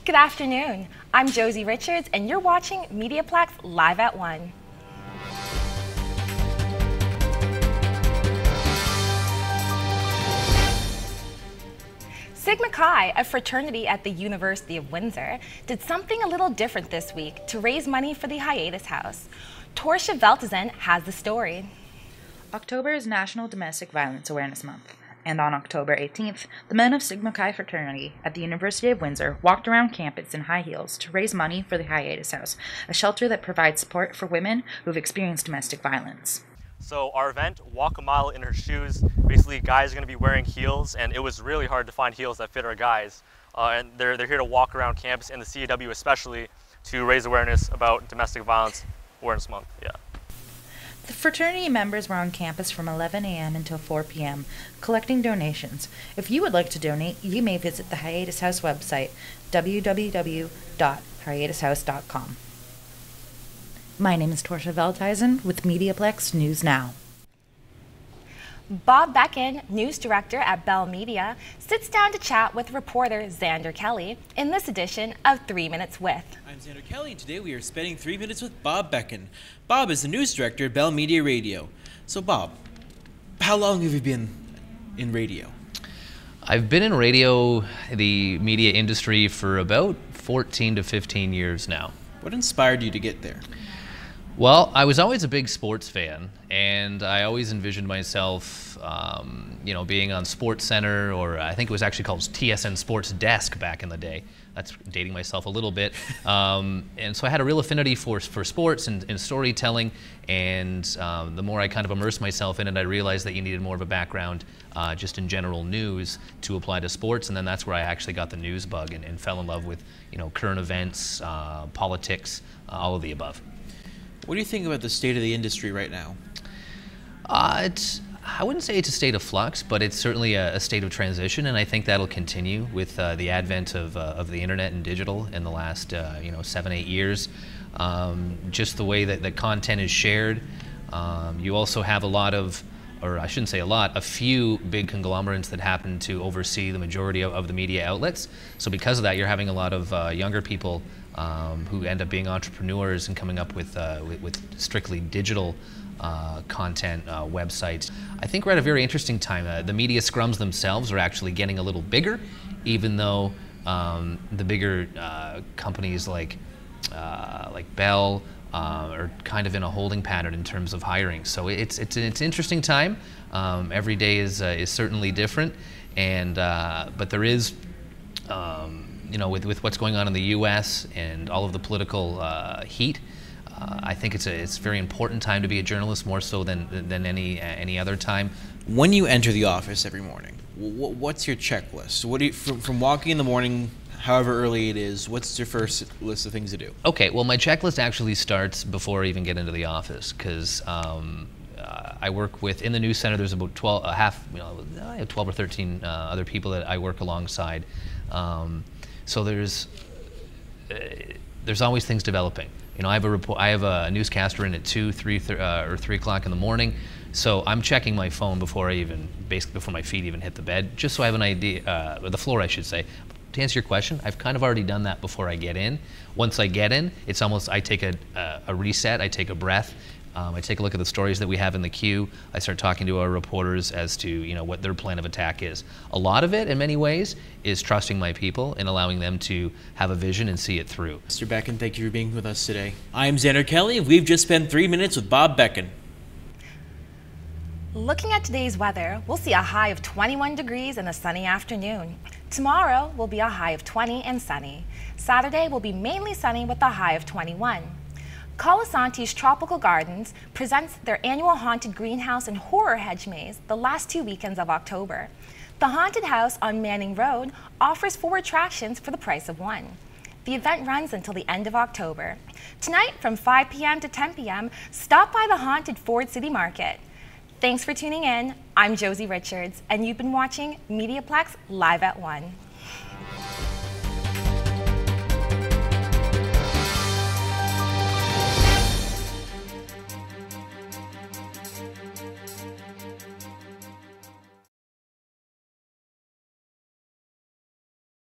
Good afternoon. I'm Josie Richards, and you're watching MediaPlex Live at 1. Sigma Chi, a fraternity at the University of Windsor, did something a little different this week to raise money for the Hiatus House. Torsha Veltesen has the story. October is National Domestic Violence Awareness Month, and on October 18th, the men of Sigma Chi fraternity at the University of Windsor walked around campus in high heels to raise money for the Hiatus House, a shelter that provides support for women who have experienced domestic violence. So our event, Walk a Mile in Her Shoes, basically guys are going to be wearing heels, and it was really hard to find heels that fit our guys. And they're here to walk around campus and the CAW especially to raise awareness about Domestic Violence Awareness Month. Yeah. The fraternity members were on campus from 11 a.m. until 4 p.m., collecting donations. If you would like to donate, you may visit the Hiatus House website, www.hiatushouse.com. My name is Torsha Veltesen with MediaPlex News Now. Bob Becken, news director at Bell Media, sits down to chat with reporter Xander Kelly in this edition of 3 Minutes With. I'm Xander Kelly, and today we are spending 3 minutes with Bob Becken. Bob is the news director at Bell Media Radio. So Bob, how long have you been in radio? I've been in radio, the media industry, for about 14 to 15 years now. What inspired you to get there? Well, I was always a big sports fan, and I always envisioned myself, being on Sports Center, or I think it was actually called TSN Sports Desk back in the day. That's dating myself a little bit. And so I had a real affinity for sports and storytelling, and the more I kind of immersed myself in it, I realized that you needed more of a background just in general news to apply to sports, and then that's where I actually got the news bug and fell in love with current events, politics, all of the above. What do you think about the state of the industry right now? I wouldn't say it's a state of flux, but it's certainly a state of transition, and I think that'll continue with the advent of the internet and digital in the last 7-8 years. Just the way that the content is shared. You also have a lot of, or I shouldn't say a lot, a few big conglomerates that happen to oversee the majority of the media outlets. So because of that, you're having a lot of younger people who end up being entrepreneurs and coming up with strictly digital content websites. I think we're at a very interesting time. The media scrums themselves are actually getting a little bigger, even though the bigger companies like Bell are kind of in a holding pattern in terms of hiring. So it's an interesting time. Every day is certainly different, and but there is. With what's going on in the U.S. and all of the political heat, I think it's a very important time to be a journalist, more so than any other time. When you enter the office every morning, what's your checklist? What do you, from walking in the morning, however early it is, what's your first list of things to do? Okay, well, my checklist actually starts before I even get into the office, because I work with, in the news center, there's about 12 or 13 other people that I work alongside. So there's always things developing. I have a newscaster in at 2, 3 o'clock in the morning. So I'm checking my phone before my feet even hit the bed, just so I have an idea, or the floor, I should say. To answer your question, I've kind of already done that before I get in. Once I get in, it's almost, I take a reset, I take a breath. I take a look at the stories that we have in the queue. I start talking to our reporters as to what their plan of attack is. A lot of it, in many ways, is trusting my people and allowing them to have a vision and see it through. Mr. Becken, thank you for being with us today. I'm Xander Kelly, and we've just spent 3 minutes with Bob Becken. Looking at today's weather, we'll see a high of 21 degrees in a sunny afternoon. Tomorrow will be a high of 20 and sunny. Saturday will be mainly sunny with a high of 21. Colasanti's Tropical Gardens presents their annual haunted greenhouse and horror hedge maze the last 2 weekends of October. The haunted house on Manning Road offers 4 attractions for the price of 1. The event runs until the end of October. Tonight from 5 p.m. to 10 p.m., stop by the haunted Ford City Market. Thanks for tuning in. I'm Josie Richards, and you've been watching MediaPlex Live at 1.